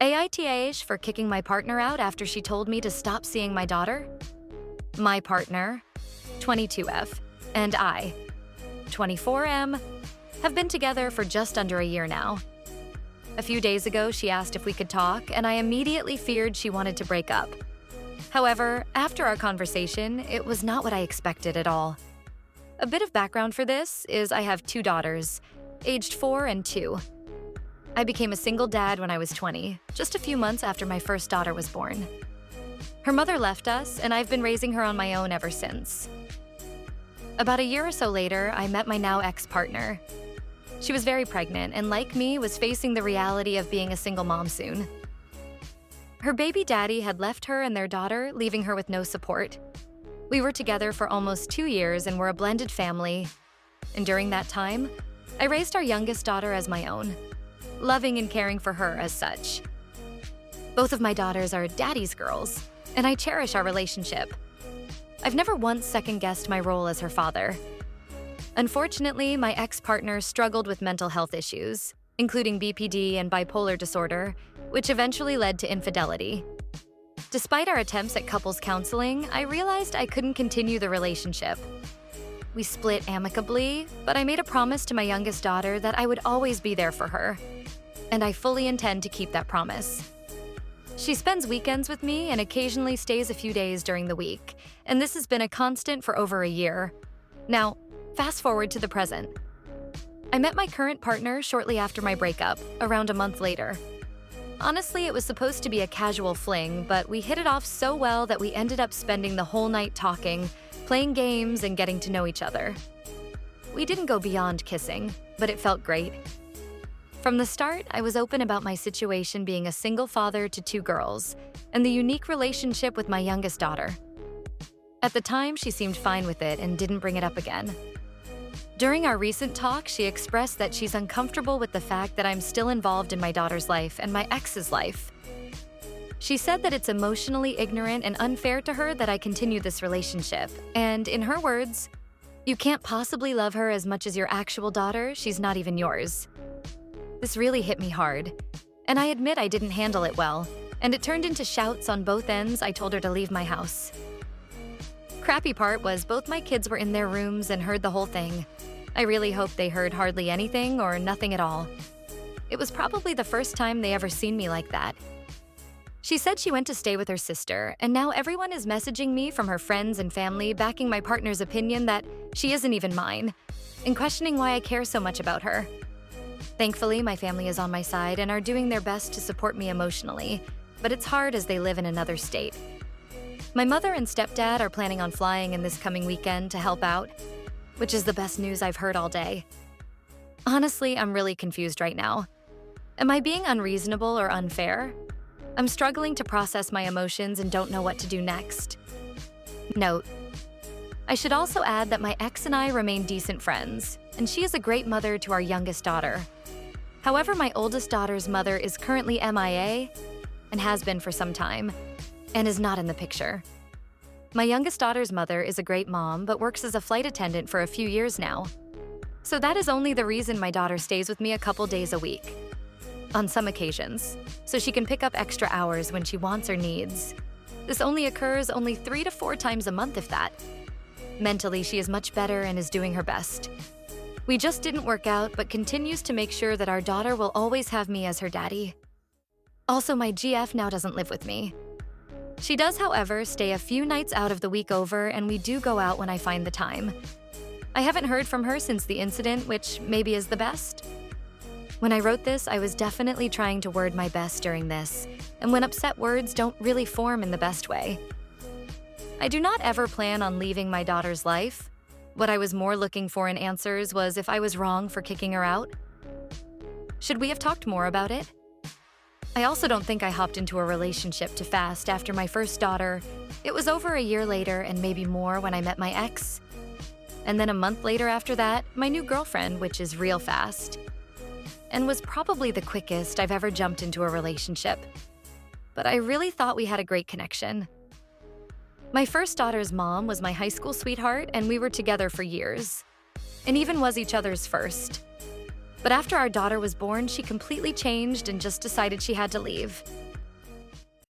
AITA for kicking my partner out after she told me to stop seeing my daughter. My partner, 22F, and I, 24M, have been together for just under a year now. A few days ago, she asked if we could talk, and I immediately feared she wanted to break up. However, after our conversation, it was not what I expected at all. A bit of background for this is I have two daughters, aged 4 and 2. I became a single dad when I was 20, just a few months after my first daughter was born. Her mother left us, and I've been raising her on my own ever since. About a year or so later, I met my now ex-partner. She was very pregnant and, like me, was facing the reality of being a single mom soon. Her baby daddy had left her and their daughter, leaving her with no support. We were together for almost 2 years and were a blended family. And during that time, I raised our youngest daughter as my own, loving and caring for her as such. Both of my daughters are daddy's girls, and I cherish our relationship. I've never once second-guessed my role as her father. Unfortunately, my ex-partner struggled with mental health issues, including BPD and bipolar disorder, which eventually led to infidelity. Despite our attempts at couples counseling, I realized I couldn't continue the relationship. We split amicably, but I made a promise to my youngest daughter that I would always be there for her, and I fully intend to keep that promise. She spends weekends with me and occasionally stays a few days during the week, and this has been a constant for over a year. Now, fast forward to the present. I met my current partner shortly after my breakup, around a month later. Honestly, it was supposed to be a casual fling, but we hit it off so well that we ended up spending the whole night talking, playing games, and getting to know each other. We didn't go beyond kissing, but it felt great. From the start, I was open about my situation being a single father to 2 girls, and the unique relationship with my youngest daughter. At the time, she seemed fine with it and didn't bring it up again. During our recent talk, she expressed that she's uncomfortable with the fact that I'm still involved in my daughter's life and my ex's life. She said that it's emotionally ignorant and unfair to her that I continue this relationship, and in her words, "You can't possibly love her as much as your actual daughter, she's not even yours." This really hit me hard, and I admit I didn't handle it well, and it turned into shouts on both ends. I told her to leave my house. Crappy part was both my kids were in their rooms and heard the whole thing. I really hope they heard hardly anything or nothing at all. It was probably the first time they ever seen me like that. She said she went to stay with her sister, and now everyone is messaging me from her friends and family backing my partner's opinion that she isn't even mine, and questioning why I care so much about her. Thankfully, my family is on my side and are doing their best to support me emotionally, but it's hard as they live in another state. My mother and stepdad are planning on flying in this coming weekend to help out, which is the best news I've heard all day. Honestly, I'm really confused right now. Am I being unreasonable or unfair? I'm struggling to process my emotions and don't know what to do next. Note: I should also add that my ex and I remain decent friends, and she is a great mother to our youngest daughter. However, my oldest daughter's mother is currently MIA and has been for some time, and is not in the picture. My youngest daughter's mother is a great mom, but works as a flight attendant for a few years now. So that is only the reason my daughter stays with me a couple days a week, on some occasions, so she can pick up extra hours when she wants or needs. This only occurs only 3 to 4 times a month, if that. Mentally, she is much better and is doing her best. We just didn't work out, but continues to make sure that our daughter will always have me as her daddy. Also, my GF now doesn't live with me. She does, however, stay a few nights out of the week over, and we do go out when I find the time. I haven't heard from her since the incident, which maybe is the best. When I wrote this, I was definitely trying to word my best during this, and when upset words don't really form in the best way. I do not ever plan on leaving my daughter's life. What I was more looking for in answers was if I was wrong for kicking her out. Should we have talked more about it? I also don't think I hopped into a relationship too fast after my first daughter. It was over a year later and maybe more when I met my ex. And then a month later after that, my new girlfriend, which is real fast. And was probably the quickest I've ever jumped into a relationship. But I really thought we had a great connection. My first daughter's mom was my high school sweetheart, and we were together for years, and even was each other's first. But after our daughter was born, she completely changed and just decided she had to leave.